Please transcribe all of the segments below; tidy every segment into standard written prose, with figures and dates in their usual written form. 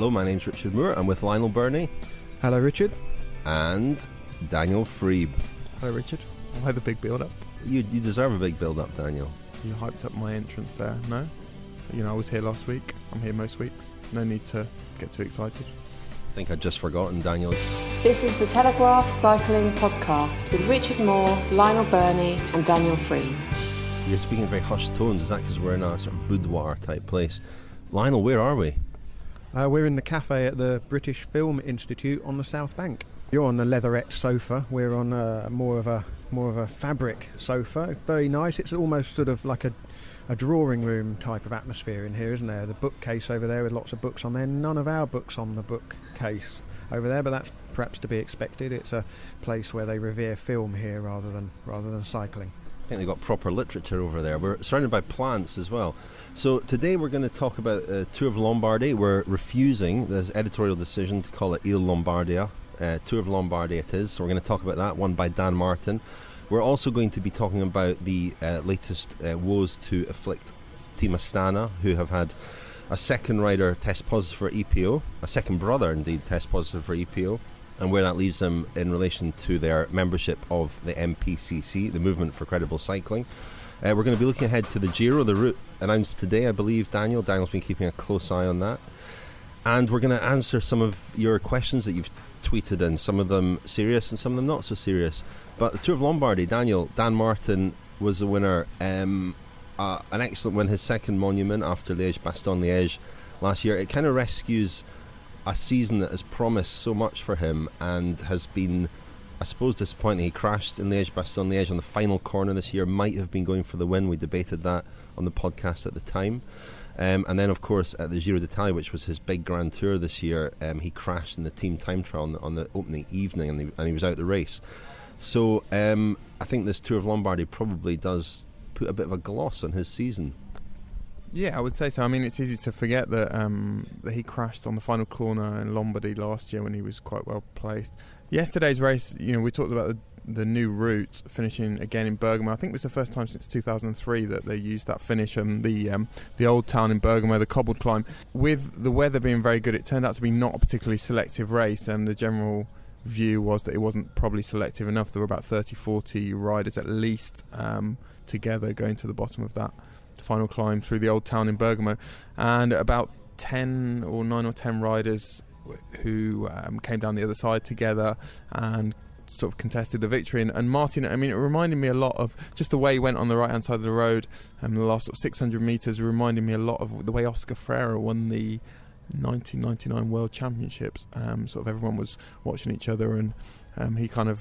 Hello, my name's Richard Moore. I'm with Lionel Birnie. Hello, Richard. And Daniel Friebe. Hello, Richard. Why the big build-up? You deserve a big build-up, Daniel. You hyped up my entrance there, no? You know, I was here last week. I'm here most weeks. No need to get too excited. I think I'd just forgotten, Daniel. This is the Telegraph Cycling Podcast with Richard Moore, Lionel Birnie and Daniel Friebe. You're speaking in very hushed tones. Is that because we're in a sort of boudoir type place? Lionel, where are we? We're in the cafe at the British Film Institute on the South Bank. You're on the leatherette sofa. We're on more of a fabric sofa. Very nice. It's almost sort of like a drawing room type of atmosphere in here, isn't there? The bookcase over there with lots of books on there. None of our books on the bookcase over there, but that's perhaps to be expected. It's a place where they revere film here rather than cycling. I think they've got proper literature over there. We're surrounded by plants as well. So today we're going to talk about Tour of Lombardy. We're refusing the editorial decision to call it Il Lombardia. Tour of Lombardy it is. So we're going to talk about that, won by Dan Martin. We're also going to be talking about the latest woes to afflict Team Astana, who have had a second rider test positive for EPO, a second brother indeed test positive for EPO, and where that leaves them in relation to their membership of the MPCC, the Movement for Credible Cycling. We're going to be looking ahead to the Giro, the route announced today, I believe. Daniel's been keeping a close eye on that. And we're going to answer some of your questions that you've tweeted in, some of them serious and some of them not so serious. But the Tour of Lombardy, Dan Martin was the winner. An excellent win, his second monument after Liège-Bastogne-Liège last year. It kind of rescues a season that has promised so much for him and has been, I suppose, disappointing. He crashed in Liège-Bastogne-Liège on the final corner this year, might have been going for the win. We debated that on the podcast at the time. And then, of course, at the Giro d'Italia, which was his big Grand Tour this year, he crashed in the team time trial on the opening evening, and he was out the race. So I think this Tour of Lombardy probably does put a bit of a gloss on his season. Yeah, I would say so. I mean, it's easy to forget that he crashed on the final corner in Lombardy last year when he was quite well placed. Yesterday's race, you know, we talked about the new route finishing again in Bergamo. I think it was the first time since 2003 that they used that finish on the old town in Bergamo, the cobbled climb. With the weather being very good, it turned out to be not a particularly selective race, and the general view was that it wasn't probably selective enough. There were about 30-40 riders at least together going to the bottom of that final climb through the old town in Bergamo, and about 9 or 10 riders who came down the other side together and sort of contested the victory. And Martin, I mean, it reminded me a lot of just the way he went on the right hand side of the road, and the last sort of 600 metres reminded me a lot of the way Oscar Freire won the 1999 World Championships. Sort of everyone was watching each other, and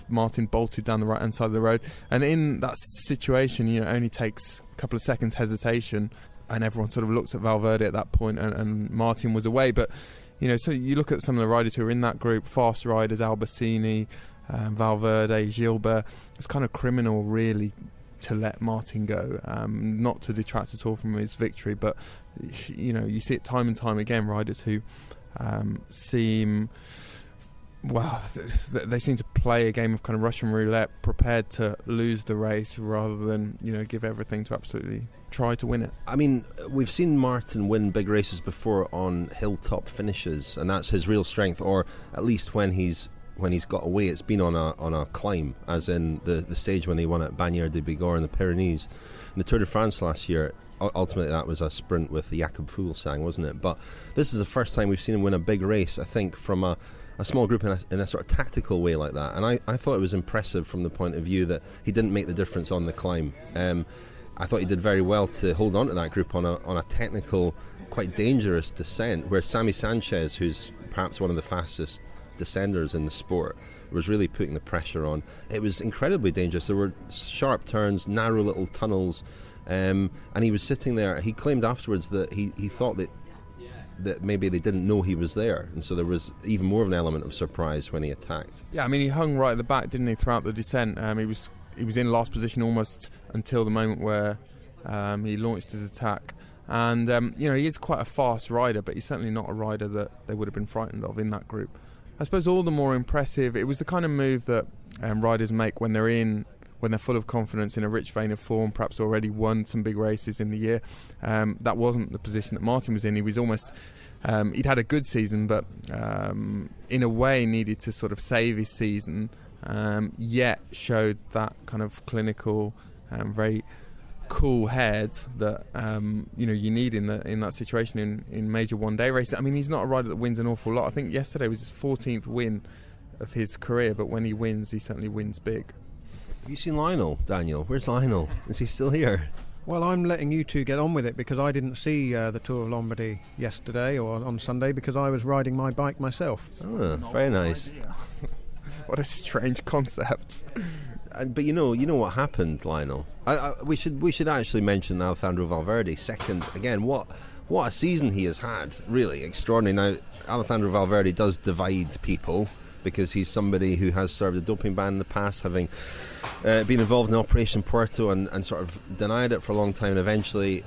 Martin bolted down the right hand side of the road, and in that situation, you know, it only takes a couple of seconds hesitation and everyone sort of looks at Valverde at that point, and Martin was away. But you know, so you look at some of the riders who are in that group, fast riders, Albertini, Valverde, Gilbert. It's kind of criminal really to let Martin go, not to detract at all from his victory, but you know, you see it time and time again, riders who seem to play a game of kind of Russian roulette, prepared to lose the race rather than, you know, give everything to absolutely try to win it. I mean, we've seen Martin win big races before on hilltop finishes, and that's his real strength, or at least when he's got away, it's been on a climb, as in the stage when he won at Bagnères de Bigorre in the Pyrenees. In the Tour de France last year, ultimately that was a sprint with Jakob Fuglsang, wasn't it? But this is the first time we've seen him win a big race, I think, from a small group in a sort of tactical way like that. And I thought it was impressive from the point of view that he didn't make the difference on the climb. I thought he did very well to hold on to that group on a technical, quite dangerous descent, where Sammy Sanchez, who's perhaps one of the fastest descenders in the sport, was really putting the pressure on. It was incredibly dangerous. There were sharp turns, narrow little tunnels, and he was sitting there. He claimed afterwards that he thought that maybe they didn't know he was there, and so there was even more of an element of surprise when he attacked. Yeah, I mean, he hung right at the back, didn't he, throughout the descent. He was in last position almost until the moment where he launched his attack. And you know, he is quite a fast rider, but he's certainly not a rider that they would have been frightened of in that group. I suppose all the more impressive, it was the kind of move that riders make when they're in when they're full of confidence, in a rich vein of form, perhaps already won some big races in the year. That wasn't the position that Martin was in. He was almost he'd had a good season, but in a way needed to sort of save his season, yet showed that kind of clinical, very cool head that you need in that situation in major one-day races. I mean, he's not a rider that wins an awful lot. I think yesterday was his 14th win of his career, but when he wins, he certainly wins big. Have you seen Lionel, Daniel? Where's Lionel? Is he still here? Well, I'm letting you two get on with it because I didn't see the Tour of Lombardy yesterday or on Sunday because I was riding my bike myself. Oh, very nice. What a strange concept. But you know what happened, Lionel. We should actually mention Alejandro Valverde second again. What a season he has had! Really extraordinary. Now, Alejandro Valverde does divide people because he's somebody who has served a doping ban in the past, having been involved in Operation Puerto and sort of denied it for a long time, and eventually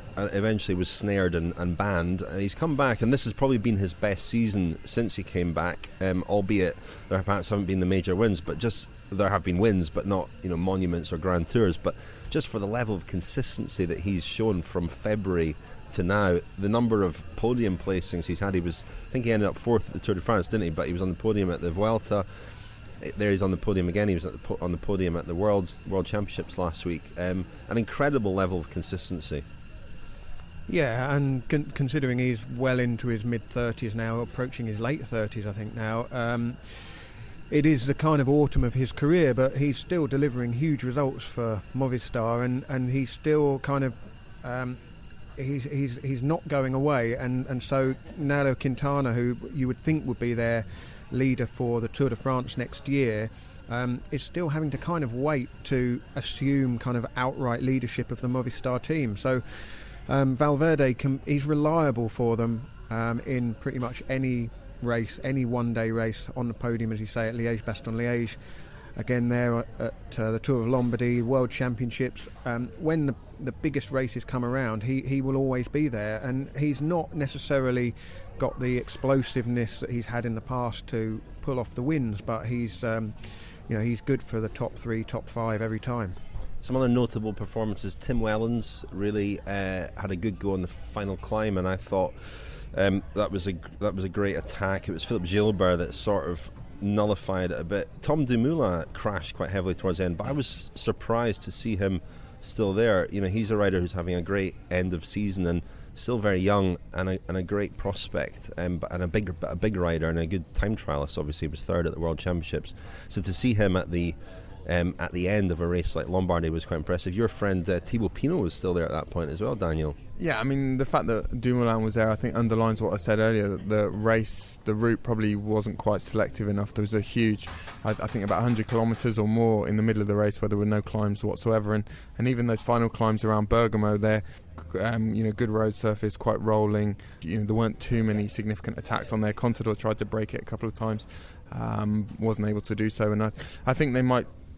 was snared and banned. He's come back, and this has probably been his best season since he came back, albeit there perhaps haven't been the major wins, but just there have been wins, but not monuments or Grand Tours. But just for the level of consistency that he's shown from February to now, the number of podium placings he's had. I think he ended up 4th at the Tour de France, didn't he? But he was on the podium at the Vuelta. There he's on the podium again. He was on the podium at the World Championships last week. An incredible level of consistency. Yeah, and considering he's well into his mid-30s now, approaching his late 30s, I think now. It is the kind of autumn of his career, but he's still delivering huge results for Movistar, and he's still kind of he's not going away, and so Nairo Quintana, who you would think would be their leader for the Tour de France next year, is still having to kind of wait to assume kind of outright leadership of the Movistar team. So Valverde, he's reliable for them in pretty much any race, any one-day race on the podium, as you say, at Liège-Bastogne-Liège. Again there at the Tour of Lombardy, World Championships. When the biggest races come around, he will always be there, and he's not necessarily got the explosiveness that he's had in the past to pull off the wins, but he's he's good for the top 3, top 5 every time. Some other notable performances. Tim Wellens really had a good go on the final climb, and I thought that was a great attack. It was Philippe Gilbert that sort of nullified it a bit. Tom Dumoulin crashed quite heavily towards the end, but I was surprised to see him still there. He's a rider who's having a great end of season and still very young and a great prospect, and a big rider and a good time trialist. Obviously, he was third at the World Championships. So to see him at the end of a race like Lombardy was quite impressive. Your friend Thibaut Pinot was still there at that point as well, Daniel. Yeah, I mean, the fact that Dumoulin was there, I think, underlines what I said earlier, that the route probably wasn't quite selective enough. There was a huge, I think about 100 kilometres or more in the middle of the race where there were no climbs whatsoever, and even those final climbs around Bergamo, they're good road surface, quite rolling. There weren't too many significant attacks on there. Contador tried to break it a couple of times, wasn't able to do so, and I think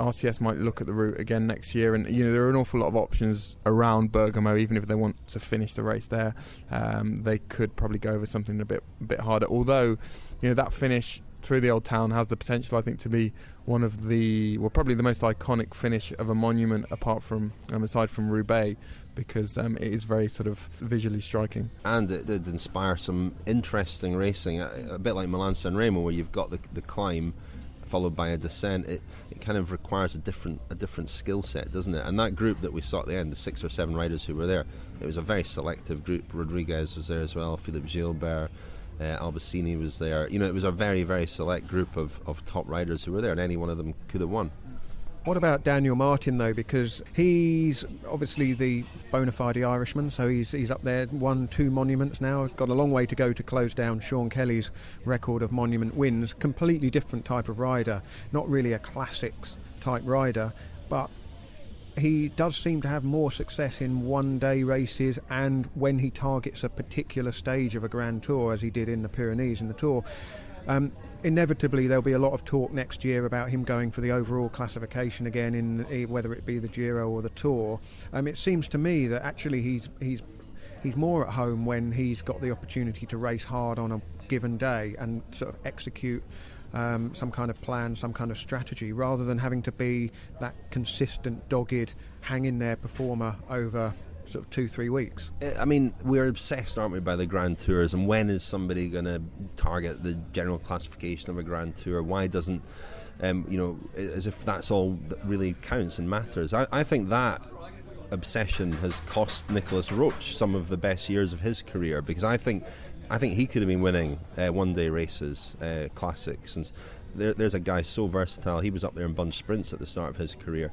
RCS might look at the route again next year, and there are an awful lot of options around Bergamo. Even if they want to finish the race there, they could probably go over something a bit harder. Although, that finish through the old town has the potential, I think, to be one of probably the most iconic finish of a monument, aside from Roubaix, because it is very sort of visually striking. And it did inspire some interesting racing, a bit like Milan-San Remo, where you've got the climb followed by a descent. It kind of requires a different skill set, doesn't it? And that group that we saw at the end, the 6 or 7 riders who were there, it was a very selective group. Rodriguez was there as well, Philippe Gilbert, Albacini was there. It was a very, very select group of top riders who were there, and any one of them could have won. What about Daniel Martin, though? Because he's obviously the bona fide Irishman, so he's up there, won 2 monuments now. He's got a long way to go to close down Sean Kelly's record of monument wins. Completely different type of rider, not really a classics type rider, but he does seem to have more success in one-day races and when he targets a particular stage of a Grand Tour, as he did in the Pyrenees in the Tour. Inevitably there'll be a lot of talk next year about him going for the overall classification again, in whether it be the Giro or the Tour. It seems to me that actually he's more at home when he's got the opportunity to race hard on a given day and sort of execute some kind of plan, some kind of strategy, rather than having to be that consistent, dogged, hang-in-there performer over sort of 2-3 weeks. I mean, we're obsessed, aren't we, by the Grand Tours, and when is somebody going to target the general classification of a Grand Tour? Why doesn't, as if that's all that really counts and matters. I think that obsession has cost Nicolas Roche some of the best years of his career, because I think he could have been winning one-day races, classics, and there's a guy so versatile. He was up there in bunch sprints at the start of his career,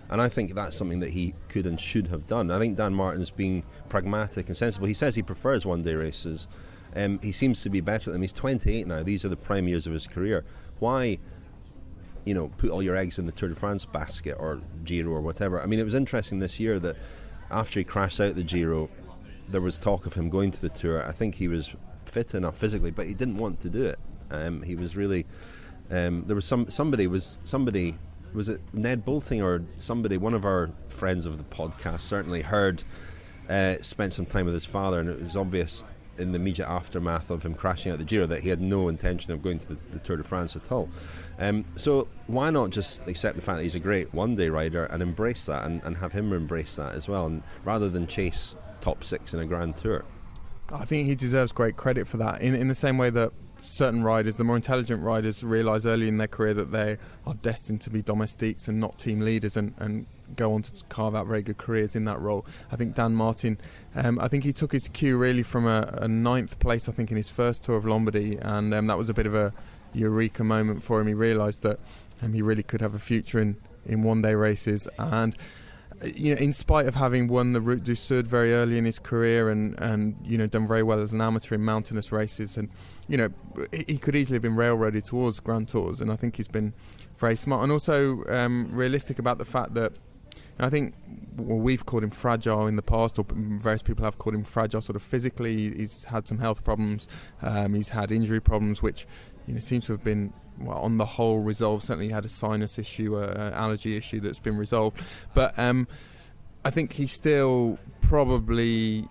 and I think that's something that he could and should have done. I think Dan Martin's being pragmatic and sensible. He says he prefers one-day races. He seems to be better at them. He's 28 now. These are the prime years of his career. Why, put all your eggs in the Tour de France basket or Giro or whatever? I mean, it was interesting this year that after he crashed out the Giro, there was talk of him going to the Tour. I think he was fit enough physically, but he didn't want to do it. He was really... there was somebody, was it Ned Bolting or somebody, one of our friends of the podcast, certainly spent some time with his father, and it was obvious in the immediate aftermath of him crashing out the Giro that he had no intention of going to the Tour de France at all. So why not just accept the fact that he's a great one-day rider and embrace that, and have him embrace that as well, and rather than chase top 6 in a Grand Tour? I think he deserves great credit for that, in the same way that certain riders, the more intelligent riders, realise early in their career that they are destined to be domestiques and not team leaders, and go on to carve out very good careers in that role. I think Dan Martin, I think he took his cue really from a 9th place, I think, in his first Tour of Lombardy, and that was a bit of a eureka moment for him. He realised that he really could have a future in one-day races, and in spite of having won the Route du Sud very early in his career and done very well as an amateur in mountainous races, and he could easily have been railroaded towards Grand Tours, and I think he's been very smart and also realistic about the fact that, I think, we've called him fragile in the past, or various people have called him fragile sort of physically. He's had some health problems, he's had injury problems, which seems to have been, well, on the whole, resolved. Certainly he had a sinus issue, an allergy issue that's been resolved, but I think he still probably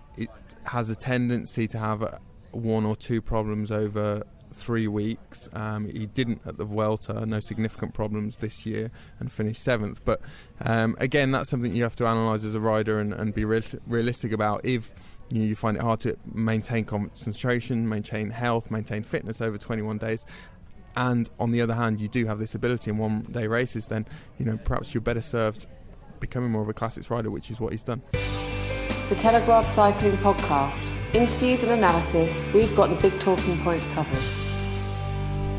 has a tendency to have one or two problems over 3 weeks. He didn't at the Vuelta, no significant problems this year, and finished 7th, but again, that's something you have to analyse as a rider and be realistic about. If you find it hard to maintain concentration, maintain health, maintain fitness over 21 days, and on the other hand you do have this ability in one-day races, then perhaps you're better served becoming more of a classics rider, which is what he's done. The Telegraph Cycling Podcast. Interviews and analysis, we've got the big talking points covered.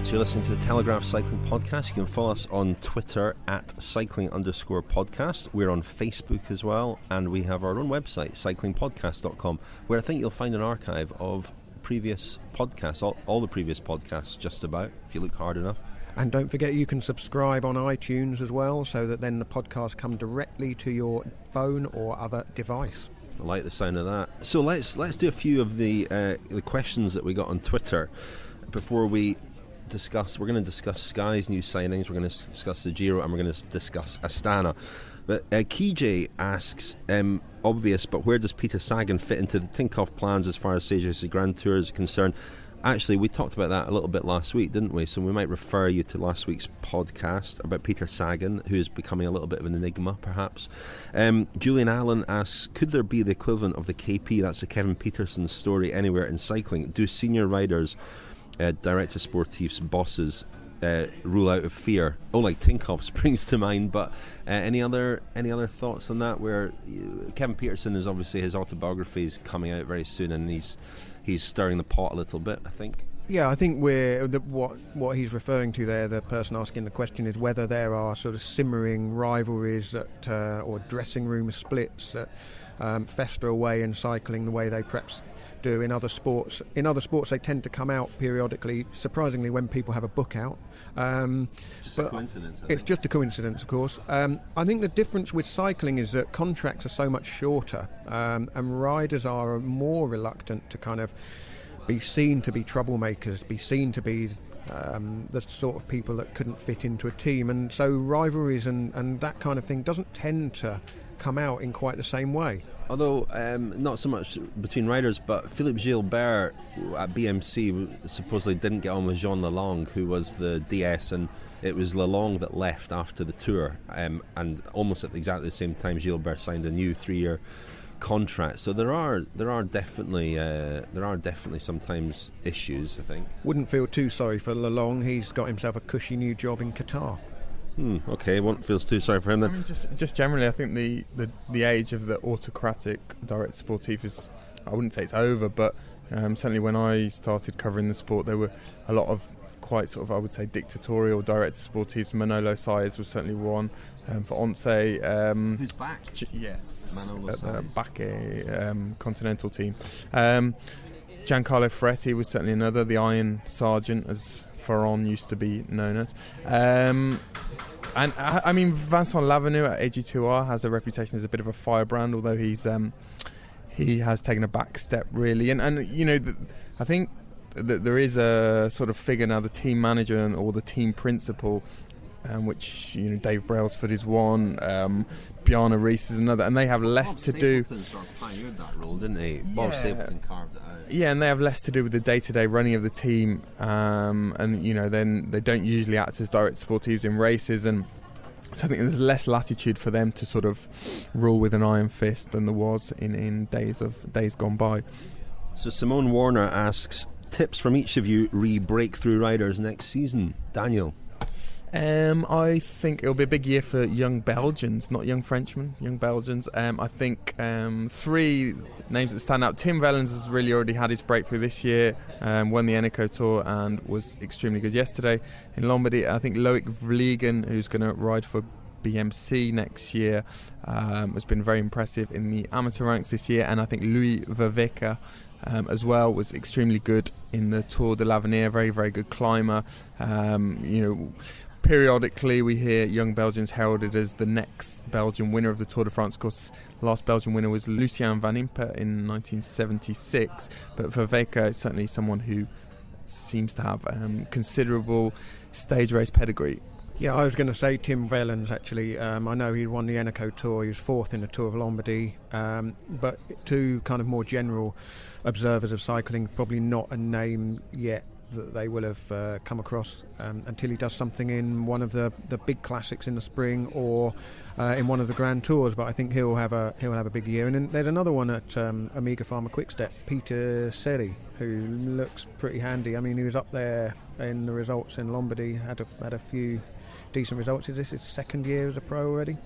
So you're listening to the Telegraph Cycling Podcast. You can follow us on Twitter at cycling_podcast. We're on Facebook as well, and we have our own website, cyclingpodcast.com, where I think you'll find an archive of previous podcasts, all the previous podcasts just about, if you look hard enough. And don't forget, you can subscribe on iTunes as well, so that then the podcasts come directly to your phone or other device. I like the sound of that. So let's do a few of the questions that we got on Twitter before we discuss. We're going to discuss Sky's new signings, we're going to discuss the Giro, and we're going to discuss Astana. But Kijay asks, obvious, but where does Peter Sagan fit into the Tinkoff plans as far as Sage's Grand Tour is concerned? Actually, we talked about that a little bit last week, didn't we? So we might refer you to last week's podcast about Peter Sagan, who is becoming a little bit of an enigma, perhaps. Julian Allen asks, could there be the equivalent of the KP, that's the Kevin Peterson story, anywhere in cycling? Do senior riders, director sportifs, bosses, rule out of fear? Like Tinkoff springs to mind, but any other thoughts on that? Where Kevin Peterson is obviously, his autobiography is coming out very soon, and he's stirring the pot a little bit, I think. Yeah, I think what he's referring to there, the person asking the question, is whether there are sort of simmering rivalries or dressing room splits that fester away in cycling the way they perhaps do in other sports. In other sports, they tend to come out periodically, surprisingly, when people have a book out. Just a coincidence. It's just a coincidence, of course. I think the difference with cycling is that contracts are so much shorter, and riders are more reluctant to kind of be seen to be troublemakers, be seen to be the sort of people that couldn't fit into a team, and so rivalries and that kind of thing doesn't tend to come out in quite the same way. Although not so much between riders, but Philippe Gilbert at BMC supposedly didn't get on with Jean Lalonde, who was the DS, and it was Lalonde that left after the Tour, and almost at exactly the same time Gilbert signed a new 3-year contract. So there are definitely sometimes issues, I think. Wouldn't feel too sorry for Lalonde. He's got himself a cushy new job in Qatar. Okay, won't feel too sorry for him then. I mean, just generally, I think the age of the autocratic direct sportif is, I wouldn't say it's over, but certainly when I started covering the sport, there were a lot of quite sort of, I would say, dictatorial direct sportifs. Manolo Saez was certainly one. For Once, who's back? Yes, Manolo at the Saez. Bacche Continental team. Giancarlo Ferretti was certainly another, the Iron Sergeant, as Ferron used to be known as. And I mean, Vincent Lavenu at AG2R has a reputation as a bit of a firebrand, although he has taken a back step really. And you know, I think that there is a sort of figure now, the team manager or the team principal, which, you know, Dave Brailsford is one, Bjarne Riis is another, and they have less to do. Bob Stapleton sort of pioneered that role, didn't he? Bob Stapleton carved it out. Yeah, and they have less to do with the day-to-day running of the team, and you know, then they don't usually act as direct sportives in races, and so I think there's less latitude for them to sort of rule with an iron fist than there was in days gone by. So Simone Warner asks, tips from each of you breakthrough riders next season. Daniel? I think it'll be a big year for young Belgians, not young Frenchmen, young Belgians. I think 3 names that stand out. Tim Wellens has really already had his breakthrough this year, won the Eneco Tour and was extremely good yesterday in Lombardy. I think Loic Vliegen, who's going to ride for BMC next year, has been very impressive in the amateur ranks this year, and I think Louis Verveca as well was extremely good in the Tour de l'Avenir, very, very good climber. You know, periodically we hear young Belgians heralded as the next Belgian winner of the Tour de France. Of course, the last Belgian winner was Lucien Van Impe in 1976, but Verveca is certainly someone who seems to have considerable stage race pedigree. Yeah, I was going to say Tim Wellens, actually. I know he won the Eneco Tour, he was 4th in the Tour of Lombardy, but to kind of more general observers of cycling, probably not a name yet that they will have come across until he does something in one of the big classics in the spring or in one of the Grand Tours. But I think he'll have a big year. And then there's another one at Amiga Pharma Quickstep, Peter Seri, who looks pretty handy. I mean, he was up there in the results in Lombardy, had a few decent results. Is this his second year as a pro already?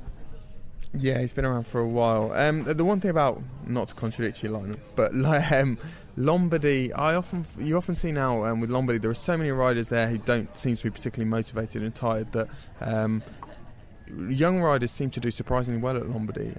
Yeah, he's been around for a while. The one thing about, not to contradict you, Lionel, but Lombardy, you often see now with Lombardy, there are so many riders there who don't seem to be particularly motivated and tired that young riders seem to do surprisingly well at Lombardy.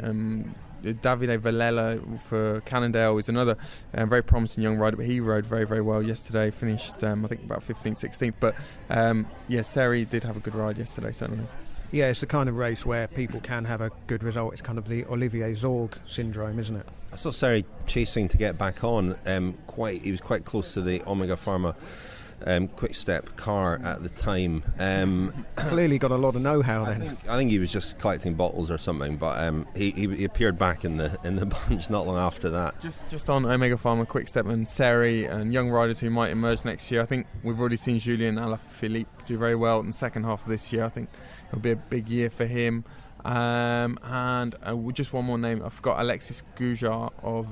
Davide Valella for Cannondale is another very promising young rider, but he rode very, very well yesterday, finished I think about 15th, 16th, but Seri did have a good ride yesterday, certainly. Yeah, it's the kind of race where people can have a good result. It's kind of the Olivier Zorg syndrome, isn't it? I saw Seri chasing to get back on. He was quite close to the Omega Pharma Quick Step car at the time. Clearly got a lot of know-how then. I think he was just collecting bottles or something, but he appeared back in the bunch not long after that. Just on Omega Pharma Quick Step and Seri and young riders who might emerge next year, I think we've already seen Julien Alaphilippe do very well in the second half of this year. I think it'll be a big year for him. And just one more name, I forgot, Alexis Goujar of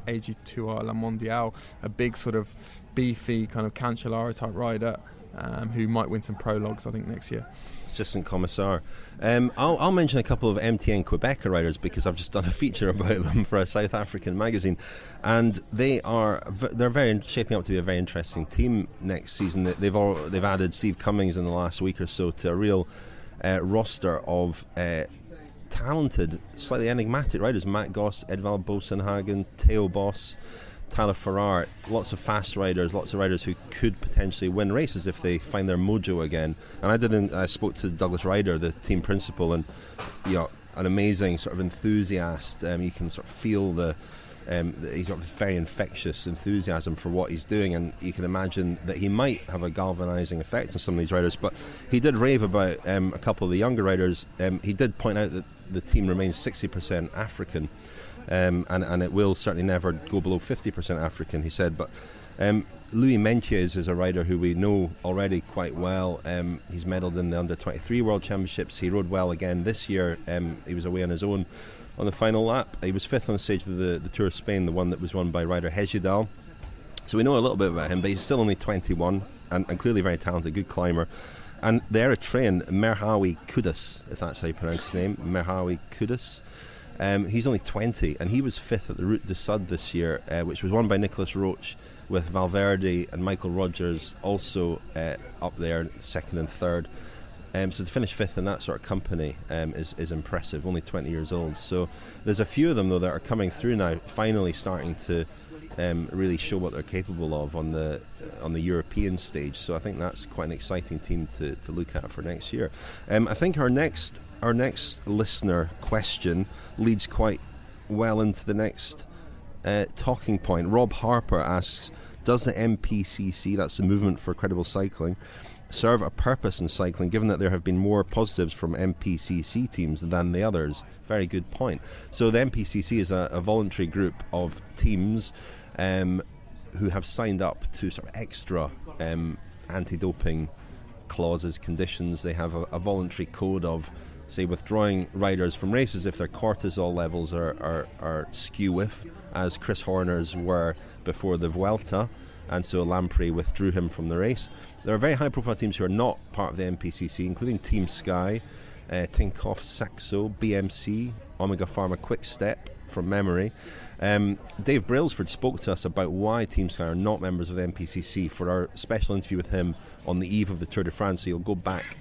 AG2R La Mondiale, a big sort of beefy kind of Cancellara type rider who might win some prologues, I think, next year. Assistant Commissar. I'll mention a couple of MTN Quebec riders because I've just done a feature about them for a South African magazine, and they're shaping up to be a very interesting team next season. They've added Steve Cummings in the last week or so to a real roster of talented, slightly enigmatic riders: Matt Goss, Edvald Bosenhagen, Theo Boss, Tyler Farrar. Lots of fast riders, lots of riders who could potentially win races if they find their mojo again. And I spoke to Douglas Ryder, the team principal, and an amazing sort of enthusiast. You can sort of feel he's got very infectious enthusiasm for what he's doing, and you can imagine that he might have a galvanising effect on some of these riders. But he did rave about a couple of the younger riders. He did point out that the team remains 60% African, and it will certainly never go below 50% African, he said. But Louis Mentiez is a rider who we know already quite well. He's medalled in the Under-23 World Championships. He rode well again this year. He was away on his own on the final lap. He was fifth on the stage of the Tour of Spain, the one that was won by rider Hejidal. So we know a little bit about him, but he's still only 21 and clearly very talented, good climber. And the Eritrean Merhawi Kudus, if that's how you pronounce his name, Merhawi Kudus, he's only 20, and he was fifth at the Route du Sud this year, which was won by Nicolas Roche, with Valverde and Michael Rogers also up there, second and third. So to finish fifth in that sort of company is impressive, only 20 years old. So there's a few of them, though, that are coming through now, finally starting to really show what they're capable of on the European stage. So I think that's quite an exciting team to look at for next year. I think our next listener question leads quite well into the next talking point. Rob Harper asks, does the MPCC, that's the Movement for Credible Cycling, serve a purpose in cycling, given that there have been more positives from MPCC teams than the others? Very good point. So the MPCC is a voluntary group of teams who have signed up to sort of extra anti-doping clauses, conditions. They have a voluntary code of, say, withdrawing riders from races if their cortisol levels are skew with, as Chris Horner's were before the Vuelta, and so Lamprey withdrew him from the race. There are very high-profile teams who are not part of the MPCC, including Team Sky, Tinkoff Saxo, BMC, Omega Pharma Quick Step, from memory. Dave Brailsford spoke to us about why Team Sky are not members of the MPCC for our special interview with him on the eve of the Tour de France. So you'll go back,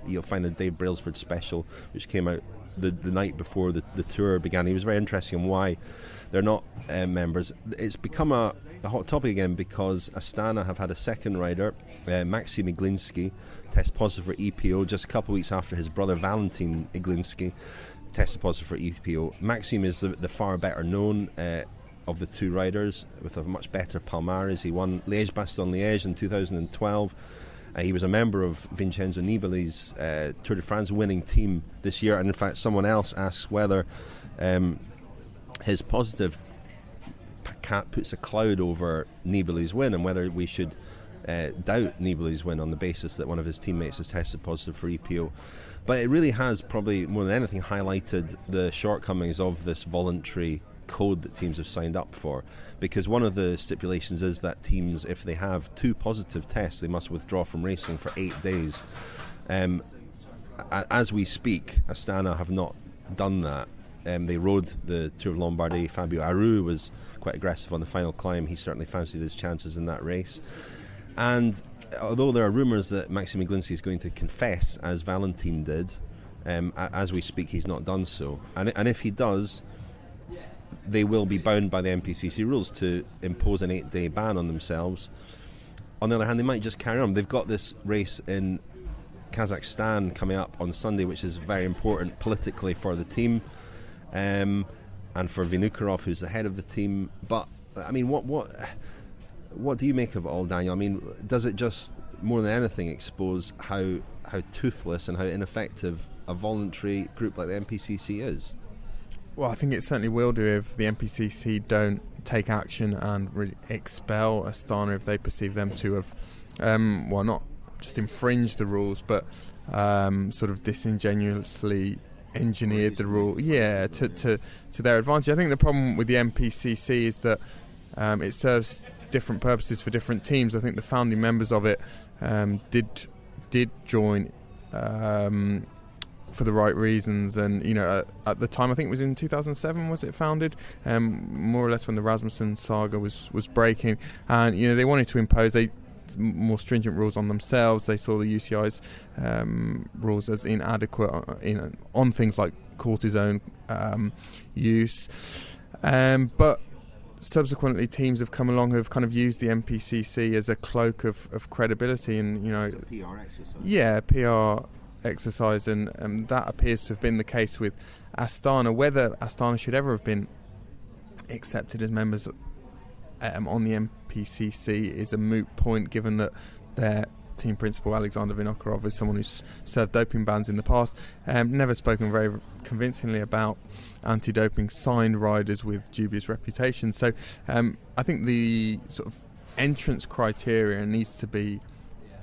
you'll find a Dave Brailsford special which came out the night before the tour began. He was very interesting on why they're not members. It's become a hot topic again because Astana have had a second rider, Maxim Iglinski, test positive for EPO just a couple of weeks after his brother Valentin Iglinski tested positive for EPO. Maxim is the far better known of the two riders, with a much better palmarès. He won Liège-Bastogne-Liège in 2012. He was a member of Vincenzo Nibali's Tour de France winning team this year, and in fact someone else asks whether his positive puts a cloud over Nibali's win and whether we should doubt Nibali's win on the basis that one of his teammates has tested positive for EPO. But it really has, probably more than anything, highlighted the shortcomings of this voluntary code that teams have signed up for, because one of the stipulations is that teams, if they have 2 positive tests, they must withdraw from racing for 8 days. As we speak, Astana have not done that. They rode the Tour of Lombardy. Fabio Aru was quite aggressive on the final climb. He certainly fancied his chances in that race. And although there are rumours that Maxim Iglinski is going to confess, as Valentin did, as we speak he's not done so. And if he does, they will be bound by the MPCC rules to impose an 8-day ban on themselves. On the other hand, they might just carry on. They've got this race in Kazakhstan coming up on Sunday, which is very important politically for the team, and for Vinokurov, who's the head of the team. But I mean, what do you make of it all, Daniel? I mean, does it just, more than anything, expose how toothless and how ineffective a voluntary group like the MPCC is? Well, I think it certainly will do if the MPCC don't take action and really expel Astana if they perceive them to have, not just infringed the rules, but sort of disingenuously engineered the rule, to their advantage. I think the problem with the MPCC is that it serves different purposes for different teams. I think the founding members of it did join for the right reasons, and at the time, I think it was in 2007 was it founded, more or less when the Rasmussen saga was breaking, and they wanted to impose more stringent rules on themselves. They saw the UCI's rules as inadequate on things like cortisone use, but subsequently teams have come along who have kind of used the MPCC as a cloak of credibility, and it's a PR exercise. PR exercise, and that appears to have been the case with Astana. Whether Astana should ever have been accepted as members on the MPCC is a moot point, given that their team principal Alexander Vinokurov is someone who's served doping bans in the past, never spoken very convincingly about anti-doping signed riders with dubious reputations. So I think the sort of entrance criteria needs to be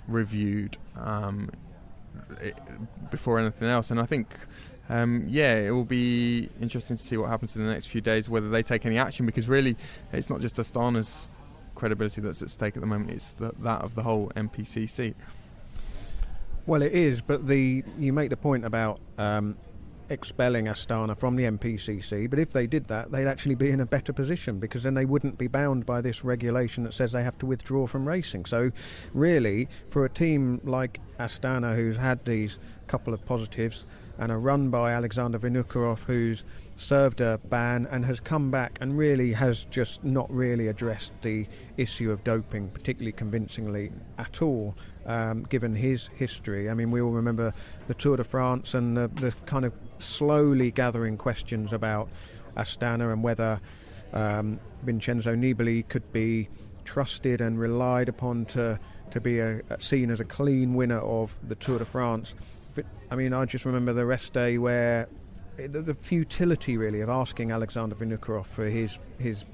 reviewed before anything else, and I think it will be interesting to see what happens in the next few days, whether they take any action, because really it's not just Astana's credibility that's at stake at the moment, it's that of the whole MPCC. Well, it is, but you make the point about expelling Astana from the MPCC, but if they did that, they'd actually be in a better position, because then they wouldn't be bound by this regulation that says they have to withdraw from racing. So really, for a team like Astana, who's had these couple of positives, and are run by Alexander Vinokurov, who's served a ban and has come back and really has just not really addressed the issue of doping particularly convincingly at all, given his history. I mean, we all remember the Tour de France and the kind of slowly gathering questions about Astana and whether Vincenzo Nibali could be trusted and relied upon to be seen as a clean winner of the Tour de France. But, I mean, I just remember the rest day where the futility really of asking Alexander Vinokurov for his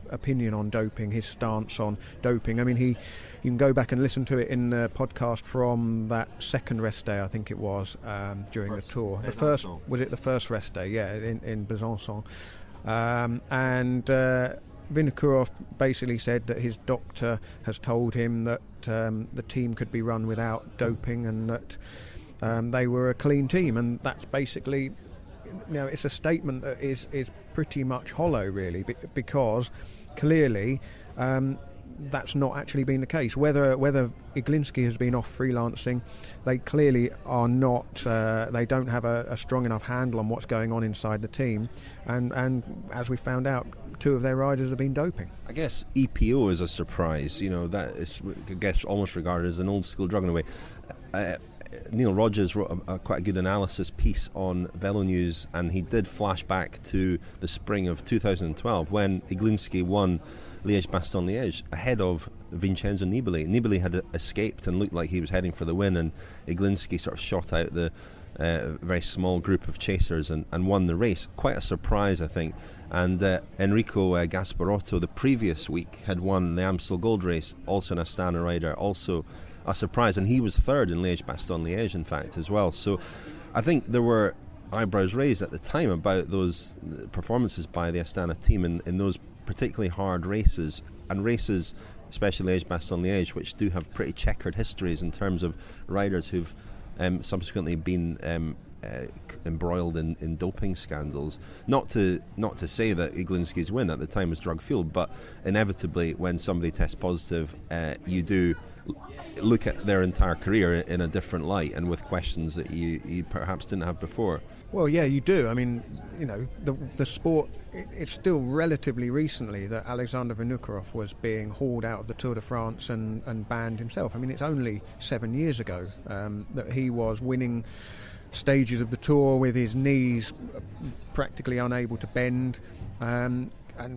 opinion on doping, his stance on doping. I mean, you can go back and listen to it in the podcast from that second rest day, I think it was, during the Tour. The first, was it the first rest day? Yeah, in Besançon. And Vinokurov basically said that his doctor has told him that the team could be run without doping and that they were a clean team, and that's basically, it's a statement that is pretty much hollow, really, because clearly that's not actually been the case. Whether Iglinski has been off freelancing, they clearly are not. They don't have a strong enough handle on what's going on inside the team, and as we found out, 2 of their riders have been doping. I guess EPO is a surprise. That is, I guess, almost regarded as an old school drug in a way. Neil Rogers wrote quite a good analysis piece on Velo News, and he did flash back to the spring of 2012 when Iglinski won Liège-Bastogne-Liège ahead of Vincenzo Nibali. Nibali had escaped and looked like he was heading for the win, and Iglinski sort of shot out the very small group of chasers and won the race. Quite a surprise, I think. And Enrico Gasparotto the previous week had won the Amstel Gold Race, also an Astana rider, also a surprise, and he was third in Liège-Bastogne-Liège, in fact, as well. So I think there were eyebrows raised at the time about those performances by the Astana team in those particularly hard races, and races, especially Liège-Bastogne-Liège, which do have pretty checkered histories in terms of riders who've subsequently been embroiled in doping scandals. Not to say that Iglinski's win at the time was drug fueled, but inevitably when somebody tests positive, you do look at their entire career in a different light and with questions that you perhaps didn't have before. Well, yeah, you do. I mean, the sport, it's still relatively recently that Alexander Vinokurov was being hauled out of the Tour de France and banned himself. I mean, it's only 7 years ago that he was winning stages of the Tour with his knees practically unable to bend, and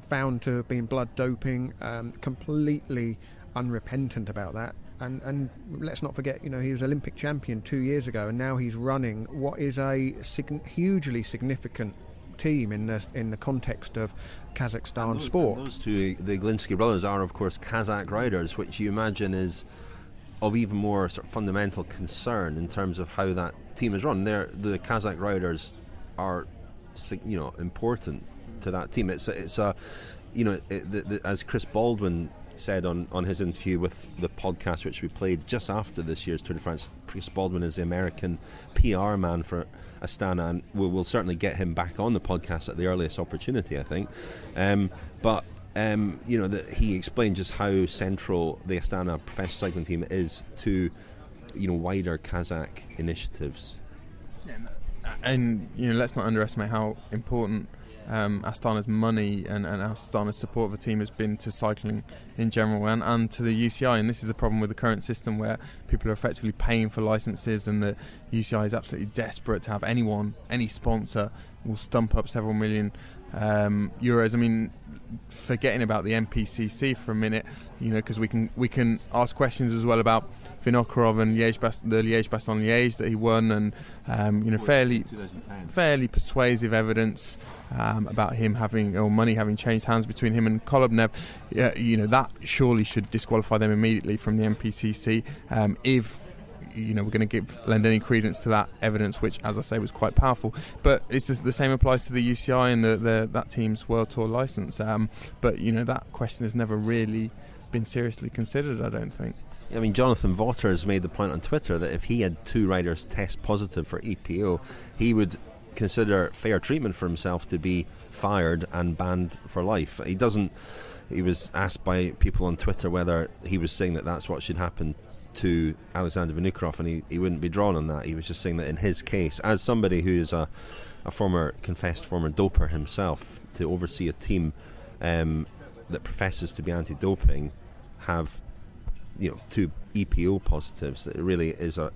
found to have been blood doping, completely unrepentant about that. And let's not forget, he was Olympic champion 2 years ago, and now he's running what is a hugely significant team in the context of Kazakhstan sport. Those 2, the Iglinski brothers, are of course Kazakh riders, which you imagine is of even more sort of fundamental concern in terms of how that team is run. The Kazakh riders are, important to that team. It's as Chris Baldwin said on his interview with the podcast, which we played just after this year's Tour de France. Chris Baldwin is the American PR man for Astana, and we'll certainly get him back on the podcast at the earliest opportunity, I think. But he explained just how central the Astana professional cycling team is to wider Kazakh initiatives. And let's not underestimate how important Astana's money and Astana's support of the team has been to cycling in general and to the UCI. And this is the problem with the current system, where people are effectively paying for licenses, and the UCI is absolutely desperate to have any sponsor will stump up several million Euros. I mean, forgetting about the NPCC for a minute, because we can ask questions as well about Vinokurov and the Liège-Bastogne-Liège that he won, and fairly persuasive evidence about him money having changed hands between him and Kolobnev. That surely should disqualify them immediately from the NPCC if we're going to lend any credence to that evidence, which, as I say, was quite powerful. But it's just, the same applies to the UCI and that team's World Tour licence. But that question has never really been seriously considered, I don't think. I mean, Jonathan Vaughter has made the point on Twitter that if he had 2 riders test positive for EPO, he would consider fair treatment for himself to be fired and banned for life. He was asked by people on Twitter whether he was saying that that's what should happen to Alexander Vinokurov, and he wouldn't be drawn on that. He was just saying that in his case, as somebody who is a confessed former doper himself, to oversee a team that professes to be anti-doping, have 2 EPO positives, it really is a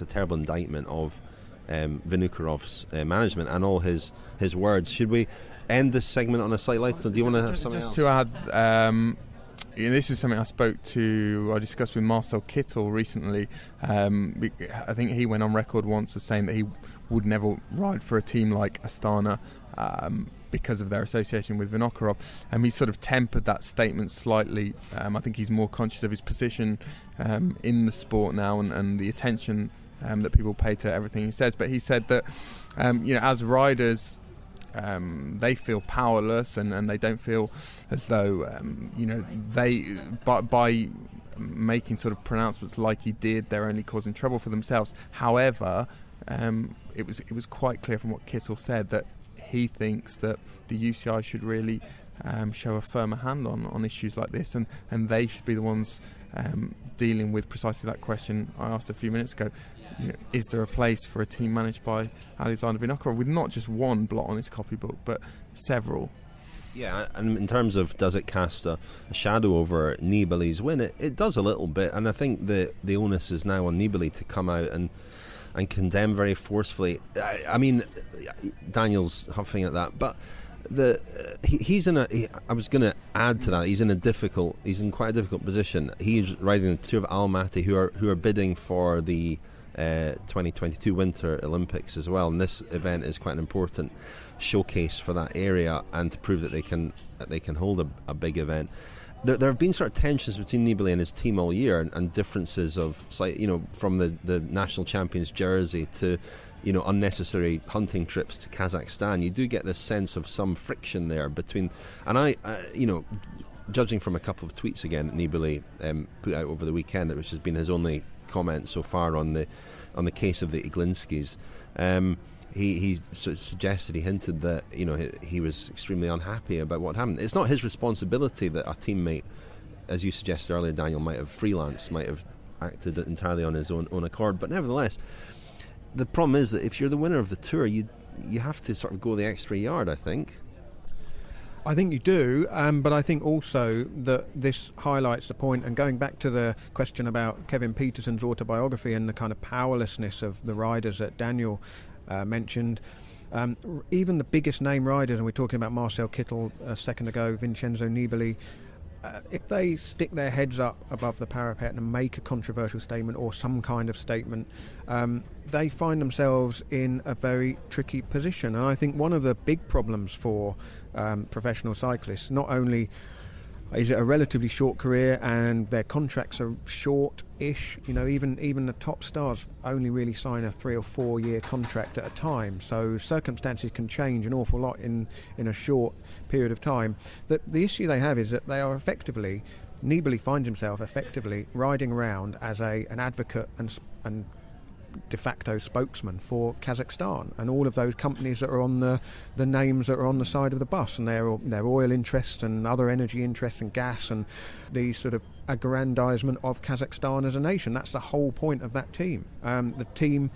terrible indictment of Vinokurov's management and all his words. Should we end this segment on a slight light? So do you want to have something else? To add, this is something I discussed with Marcel Kittel recently. I think he went on record once as saying that he would never ride for a team like Astana because of their association with Vinokurov. He sort of tempered that statement slightly. I think he's more conscious of his position in the sport now and the attention that people pay to everything he says. But he said that as riders, they feel powerless and they don't feel as though they by making sort of pronouncements like he did, they're only causing trouble for themselves. However, it was quite clear from what Kittel said that he thinks that the UCI should really show a firmer hand on issues like this, and they should be the ones dealing with precisely that question I asked a few minutes ago. Is there a place for a team managed by Alexander Vinokurov with not just one blot on his copybook but several? Yeah, and in terms of does it cast a shadow over Nibali's win, it does a little bit, and I think the onus is now on Nibali to come out and condemn very forcefully. I mean, Daniel's huffing at that, but I was going to add to that. He's in quite a difficult position. He's riding the Tour of Almaty, who are bidding for the 2022 Winter Olympics as well, and this event is quite an important showcase for that area and to prove that they can hold a big event. There have been sort of tensions between Nibali and his team all year, and differences of from the national champions jersey to unnecessary hunting trips to Kazakhstan. You do get this sense of some friction there between, and I judging from a couple of tweets again that Nibali put out over the weekend, which has been his only comment so far on the case of the Iglinskis. He sort of hinted that he was extremely unhappy about what happened. It's not his responsibility that a teammate, as you suggested earlier, Daniel, might have freelanced, might have acted entirely on his own accord. But nevertheless, the problem is that if you're the winner of the Tour, you have to sort of go the extra yard, I think. I think you do, but I think also that this highlights the point, and going back to the question about Kevin Peterson's autobiography and the kind of powerlessness of the riders that Daniel mentioned, even the biggest name riders, and we're talking about Marcel Kittel a second ago, Vincenzo Nibali, if they stick their heads up above the parapet and make a controversial statement or some kind of statement, they find themselves in a very tricky position. And I think one of the big problems for professional cyclists, not only is it a relatively short career and their contracts are short-ish, even the top stars only really sign a 3 or 4 year contract at a time, so circumstances can change an awful lot in a short period of time. The issue they have is that they are effectively, Nibali finds himself effectively riding around as an advocate and de facto spokesman for Kazakhstan and all of those companies that are on the names that are on the side of the bus, and their oil interests and other energy interests and gas and the sort of aggrandizement of Kazakhstan as a nation. That's the whole point of that team. The team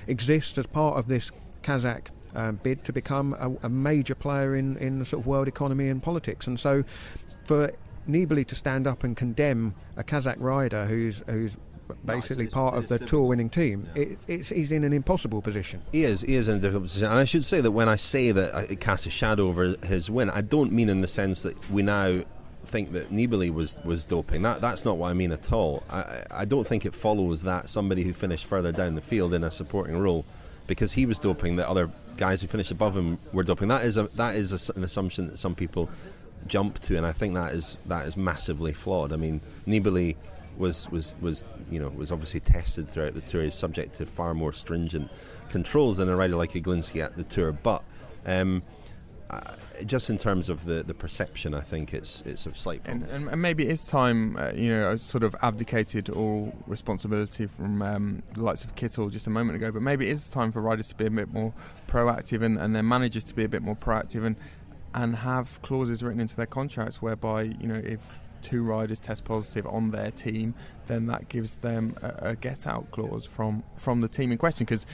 exists as part of this Kazakh bid to become a major player in the sort of world economy and politics. And so for Nibali to stand up and condemn a Kazakh rider who's basically part of the tour-winning team, he's in an impossible position. He is in a difficult position. And I should say that when I say that it casts a shadow over his win, I don't mean in the sense that we now think that Nibali was doping. That's not what I mean at all. I don't think it follows that somebody who finished further down the field in a supporting role because he was doping, that other guys who finished above him were doping. That is an assumption that some people jump to, and I think that is massively flawed. I mean, Nibali was obviously tested throughout the tour. He's subject to far more stringent controls than a rider like Iglinski at the tour, but just in terms of the perception, I think it's a slight problem. And maybe it's time, sort of abdicated all responsibility from the likes of Kittel just a moment ago, but maybe it is time for riders to be a bit more proactive and their managers to be a bit more proactive and have clauses written into their contracts whereby, if 2 riders test positive on their team, then that gives them a get-out clause from the team in question, because,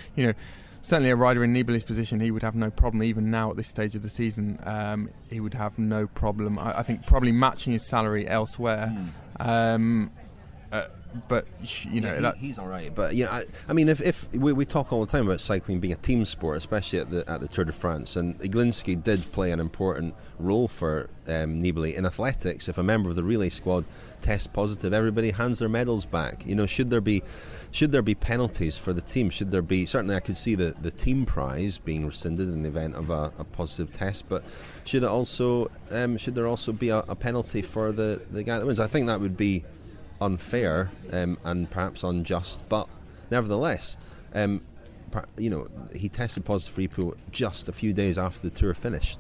certainly a rider in Nibali's position, he would have no problem, even now at this stage of the season, he would have no problem, I think, probably matching his salary elsewhere. But he's all right. But I mean, if we talk all the time about cycling being a team sport, especially at the Tour de France, and Iglinski did play an important role for Nibali in athletics. If a member of the relay squad tests positive, everybody hands their medals back. Should there be penalties for the team? Should there be? Certainly, I could see the team prize being rescinded in the event of a positive test. But should there also be a penalty for the guy that wins? I think that would be unfair and perhaps unjust, but nevertheless, he tested positive for EPO just a few days after the tour finished.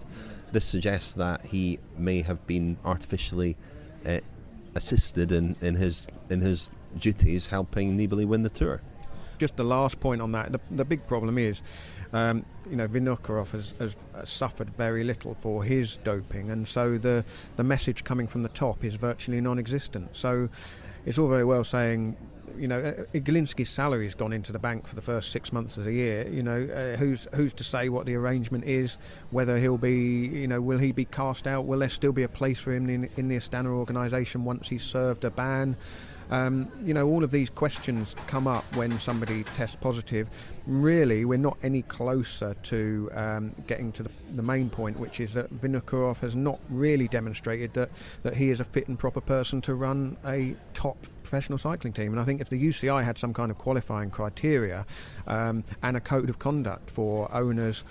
This suggests that he may have been artificially assisted in his duties, helping Nibali win the tour. Just the last point on that, the big problem is, Vinokurov has suffered very little for his doping, and so the message coming from the top is virtually non-existent. So it's all very well saying, Iglinski's salary has gone into the bank for the first 6 months of the year. Who's to say what the arrangement is? Whether he'll be, will he be cast out? Will there still be a place for him in the Astana organisation once he's served a ban? All of these questions come up when somebody tests positive. Really, we're not any closer to getting to the main point, which is that Vinokurov has not really demonstrated that he is a fit and proper person to run a top professional cycling team. And I think if the UCI had some kind of qualifying criteria and a code of conduct for owners,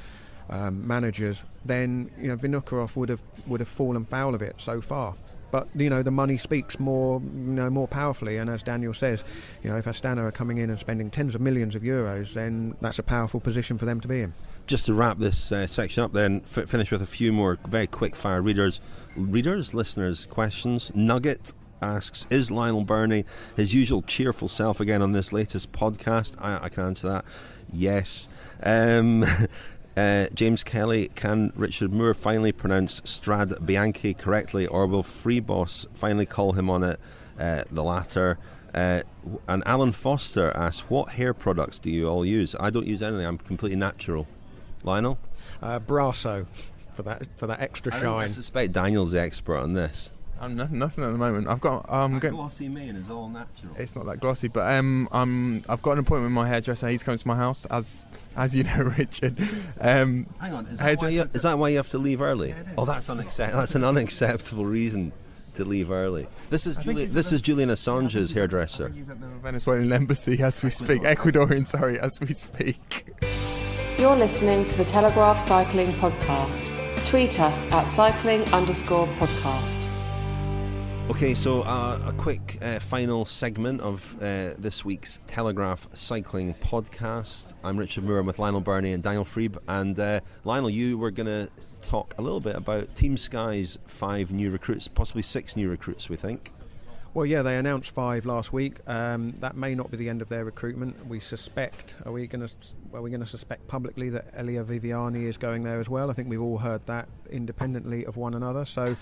managers, then Vinokurov would have fallen foul of it so far. But the money speaks more powerfully, and as Daniel says, if Astana are coming in and spending tens of millions of euros, then that's a powerful position for them to be in. Just to wrap this section up, then finish with a few more very quick fire listeners' questions. Nugget asks, is Lionel Birnie his usual cheerful self again on this latest podcast? I can answer that. Yes. James Kelly, can Richard Moore finally pronounce Strade Bianche correctly, or will Friebe finally call him on it? The latter. And Alan Foster asks, what hair products do you all use? I don't use anything, I'm completely natural. Lionel? Brasso, for that extra shine. I suspect Daniel's the expert on this. I'm nothing at the moment. I've got glossy mane is all natural. It's not that glossy, but I've got an appointment with my hairdresser. He's coming to my house, as you know, Richard. Hang on, is that why you have to leave early? Oh, that's an unacceptable reason to leave early. This is Julian Assange's hairdresser. He's at the Venezuelan embassy as we speak. Ecuadorian, as we speak. You're listening to the Telegraph Cycling Podcast. Tweet us at cycling_podcast. Okay, so a quick final segment of this week's Telegraph Cycling Podcast. I'm Richard Moore, I'm with Lionel Birnie and Daniel Friebe. And Lionel, you were going to talk a little bit about Team Sky's 5 new recruits, possibly 6 new recruits, we think. Well, yeah, they announced 5 last week. That may not be the end of their recruitment. We suspect. Are we going to suspect publicly that Elia Viviani is going there as well? I think we've all heard that independently of one another. So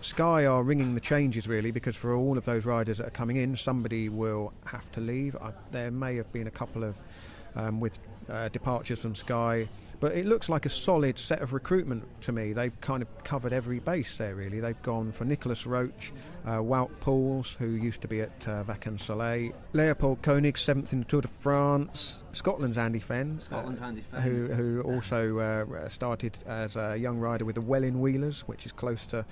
Sky are ringing the changes, really, because for all of those riders that are coming in, somebody will have to leave. There may have been a couple of with departures from Sky. But it looks like a solid set of recruitment to me. They've kind of covered every base there, really. They've gone for Nicolas Roche, Wout Poels, who used to be at Vacances Soleil, Leopold Koenig, 7th in the Tour de France, Scotland's Andy Fenn, who also started as a young rider with the Welling Wheelers, which is close to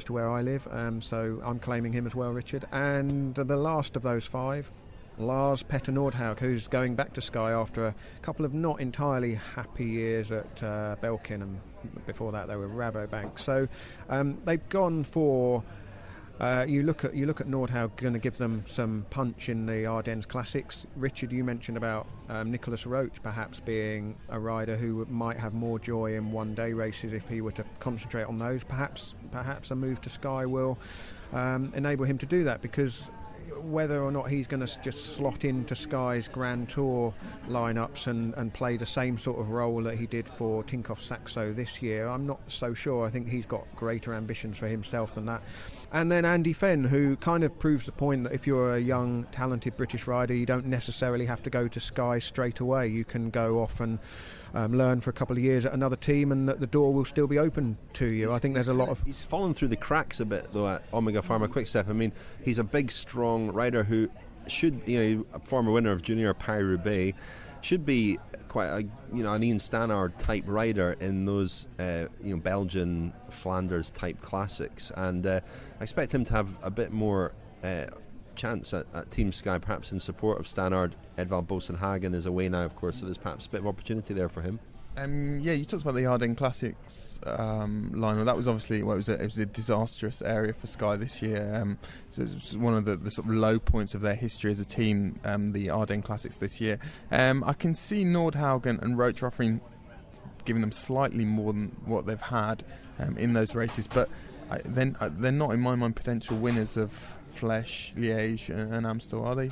where I live. So I'm claiming him as well, Richard. And the last of those 5, Lars Petter Nordhaug, who's going back to Sky after a couple of not entirely happy years at Belkin, and before that they were Rabobank. So they've gone for you look at Nordhaug, going to give them some punch in the Ardennes Classics. Richard, you mentioned about Nicolas Roche perhaps being a rider who might have more joy in one-day races if he were to concentrate on those. Perhaps a move to Sky will enable him to do that, because whether or not he's going to just slot into Sky's Grand Tour lineups and play the same sort of role that he did for Tinkoff Saxo this year, I'm not so sure. I think he's got greater ambitions for himself than that. And then Andy Fenn, who kind of proves the point that if you're a young, talented British rider, you don't necessarily have to go to Sky straight away. You can go off and learn for a couple of years at another team, and that the door will still be open to you. I think there's a lot of... He's fallen through the cracks a bit, though, at Omega Pharma Quickstep. I mean, he's a big, strong rider who should, a former winner of Junior Paris-Roubaix, should be quite an Ian Stannard type rider in those Belgian Flanders type classics, and I expect him to have a bit more chance at Team Sky, perhaps in support of Stannard. Edvald Boasson-Hagen is away now, of course, so there's perhaps a bit of opportunity there for him. You talked about the Ardennes Classics line. Well, that was obviously it was a disastrous area for Sky this year. So it was one of the sort of low points of their history as a team. The Ardennes Classics this year. I can see Nordhaug and Roche offering, giving them slightly more than what they've had in those races, but they're not, in my mind, potential winners of Flèche, Liège, and Amstel, are they?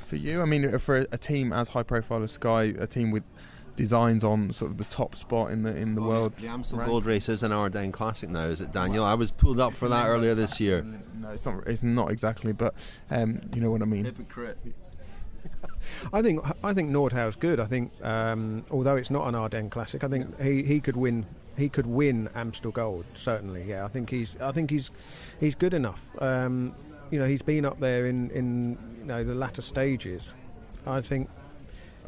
For you, I mean, for a team as high profile as Sky, a team with designs on sort of the top spot in the world. The Amstel Gold Race is an Ardennes Classic now, is it, Daniel? I was pulled up for that earlier this year. No, it's not exactly, but you know what I mean. Hypocrite. I think Nordhaug's good. I think although it's not an Ardennes Classic, I think he could win. He could win Amstel Gold, certainly. Yeah, I think he's good enough. He's been up there in the latter stages. I think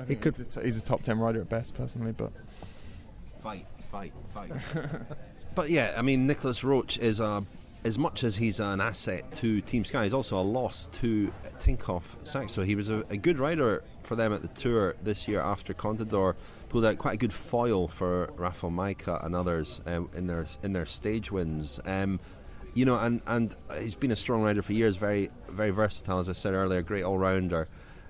he could. He's a top 10 rider at best, personally, but fight. But yeah, I mean, Nicolas Roche is as much as he's an asset to Team Sky, he's also a loss to Tinkoff Saxo. He was a good rider for them at the Tour this year after Contador pulled out quite a good foil for Rafael Majka and others in their stage wins. And he's been a strong rider for years, very, very versatile, as I said earlier, great all-rounder.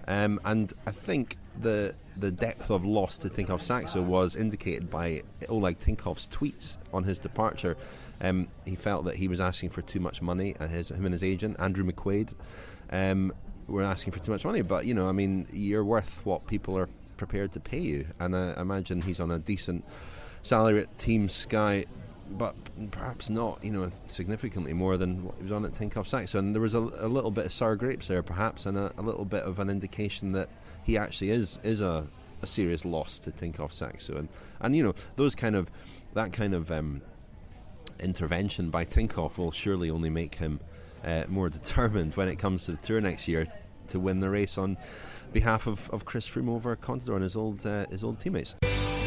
And I think the depth of loss to Tinkoff Saxo was indicated by Oleg Tinkoff's tweets on his departure. He felt that he was asking for too much money, and him and his agent, Andrew McQuaid, were asking for too much money. But, you're worth what people are prepared to pay you. And I imagine he's on a decent salary at Team Sky, but perhaps not, significantly more than what he was on at Tinkoff Saxo. And there was a little bit of sour grapes there, perhaps, and a little bit of an indication that he actually is a serious loss to Tinkoff Saxo. And that kind of intervention by Tinkoff will surely only make him more determined when it comes to the Tour next year to win the race on behalf of Chris Froome over Contador and his old teammates.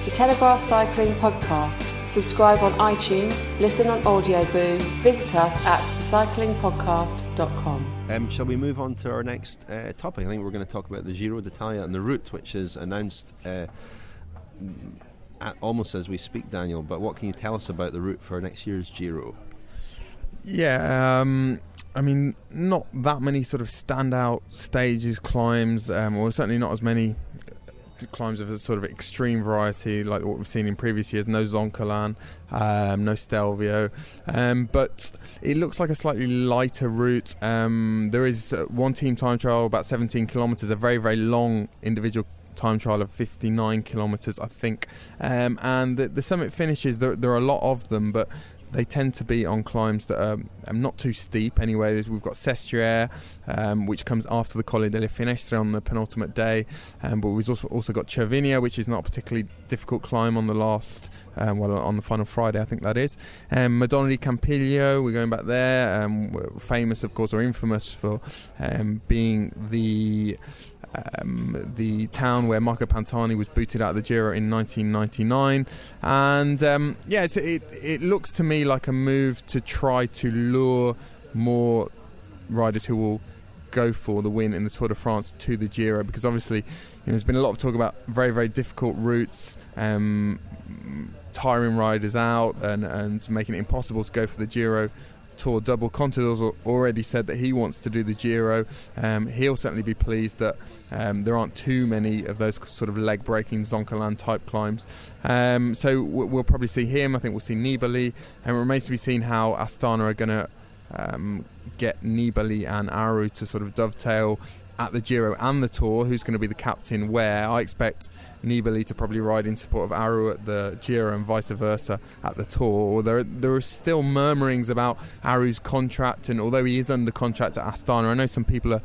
The Telegraph Cycling Podcast. Subscribe on iTunes, listen on Audioboo, visit us at thecyclingpodcast.com. Shall we move on to our next topic? I think we're going to talk about the Giro d'Italia and the route, which is announced almost as we speak, Daniel. But what can you tell us about the route for next year's Giro? Yeah, I mean, not that many sort of standout stages, climbs, or certainly not as many climbs of a sort of extreme variety like what we've seen in previous years. No Zoncolan, no Stelvio, but it looks like a slightly lighter route. There is one team time trial, about 17 kilometres, a very, very long individual time trial of 59 kilometres, I think, and the summit finishes, there are a lot of them, but they tend to be on climbs that are not too steep anyway. We've got Sestriere, which comes after the Colle delle Finestre on the penultimate day, but we've also got Cervinia, which is not a particularly difficult climb on the last, on the final Friday, I think that is. Madonna di Campiglio, we're going back there, famous, of course, or infamous for being the town where Marco Pantani was booted out of the Giro in 1999, and it looks to me like a move to try to lure more riders who will go for the win in the Tour de France to the Giro, because obviously there's been a lot of talk about very, very difficult routes, tiring riders out and making it impossible to go for the Giro Tour double. Contador's already said that he wants to do the Giro. He'll certainly be pleased that there aren't too many of those sort of leg-breaking Zoncolan type climbs. So we'll probably see him. I think we'll see Nibali, and it remains to be seen how Astana are going to get Nibali and Aru to sort of dovetail at the Giro and the Tour. Who's going to be the captain where? I expect Nibali to probably ride in support of Aru at the Giro and vice versa at the Tour. There are still murmurings about Aru's contract, and although he is under contract at Astana, I know some people are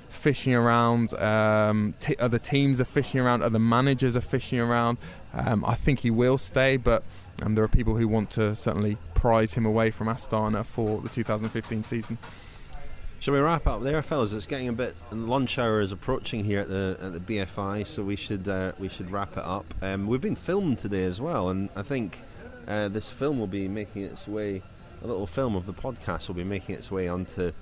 fishing around, other teams are fishing around, other managers are fishing around. I think he will stay, but there are people who want to certainly prize him away from Astana for the 2015 season. Shall we wrap up there, fellas? It's getting a bit. Lunch hour is approaching here at the BFI, so we should wrap it up. We've been filmed today as well, and I think this film will be making its way. A little film of the podcast will be making its way onto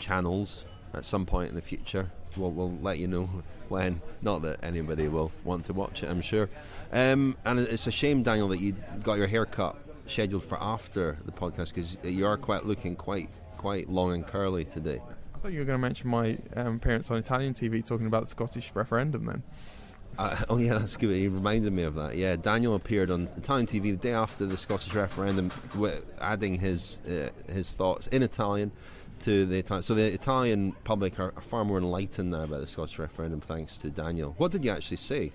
channels at some point in the future. We'll let you know when. Not that anybody will want to watch it, I'm sure. And it's a shame, Daniel, that you got your haircut scheduled for after the podcast, because you are looking quite long and curly today. I thought you were going to mention my appearance on Italian TV talking about the Scottish referendum then. Oh yeah, that's good. He reminded me of that. Yeah, Daniel appeared on Italian TV the day after the Scottish referendum, adding his thoughts in Italian to the Italian. So the Italian public are far more enlightened now about the Scottish referendum thanks to Daniel. What did you actually say?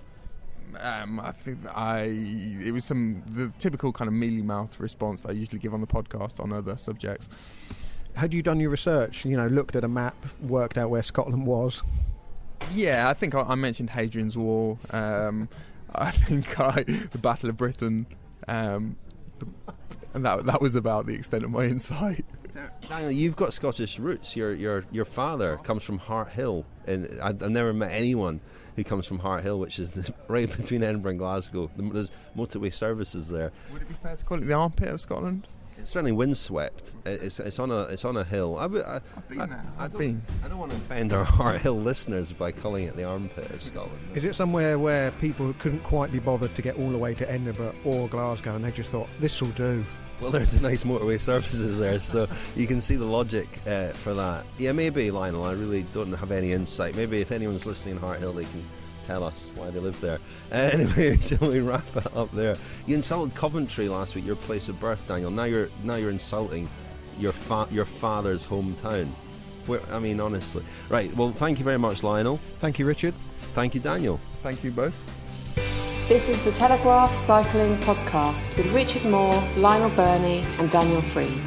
I think it was the typical kind of mealy mouth response that I usually give on the podcast on other subjects. Had you done your research? Looked at a map, worked out where Scotland was? Yeah, I think I mentioned Hadrian's Wall. I think the Battle of Britain, and that was about the extent of my insight. Daniel, you've got Scottish roots. Your father comes from Hart Hill, and I've never met anyone who comes from Hart Hill, which is right between Edinburgh and Glasgow. There's motorway services there. Would it be fair to call it the armpit of Scotland? It's certainly windswept. It's on a hill. I've been there. I don't want to offend our Hart Hill listeners by calling it the armpit of Scotland. Is it somewhere where people couldn't quite be bothered to get all the way to Edinburgh or Glasgow, and they just thought, this will do? Well, there's nice motorway services there, so you can see the logic for that. Yeah, maybe, Lionel. I really don't have any insight. Maybe if anyone's listening in Hart Hill, they can tell us why they live there. Anyway, shall we wrap it up there? You insulted Coventry last week, your place of birth, Daniel. Now you're insulting your father's hometown. Honestly. Right, well, thank you very much, Lionel. Thank you, Richard. Thank you, Daniel. Thank you both. This is the Telegraph Cycling Podcast with Richard Moore, Lionel Birnie and Daniel Friebe.